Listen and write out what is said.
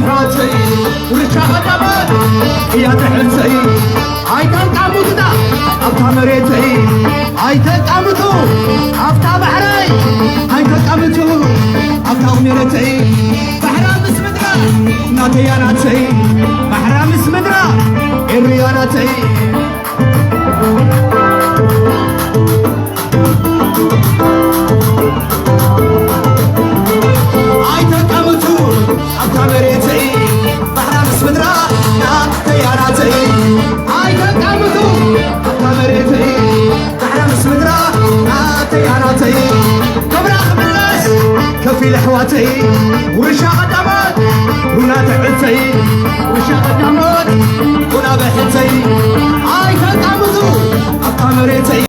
حوتي ورشا قدامات يا تحسي هاي تنقاموتنا أبتا مريتي هاي تنقاموتو أبتا بحري هاي تنقاموتو أبتا مريتي بحرا مسمدرا ناتي يا ناتي بحرا مسمدرا إريا ناتي كفي لحواتي ورشا قدامات هنا تعبتي ورشا قدامات هنا بحتي هاي تقامتو أبقى مريتي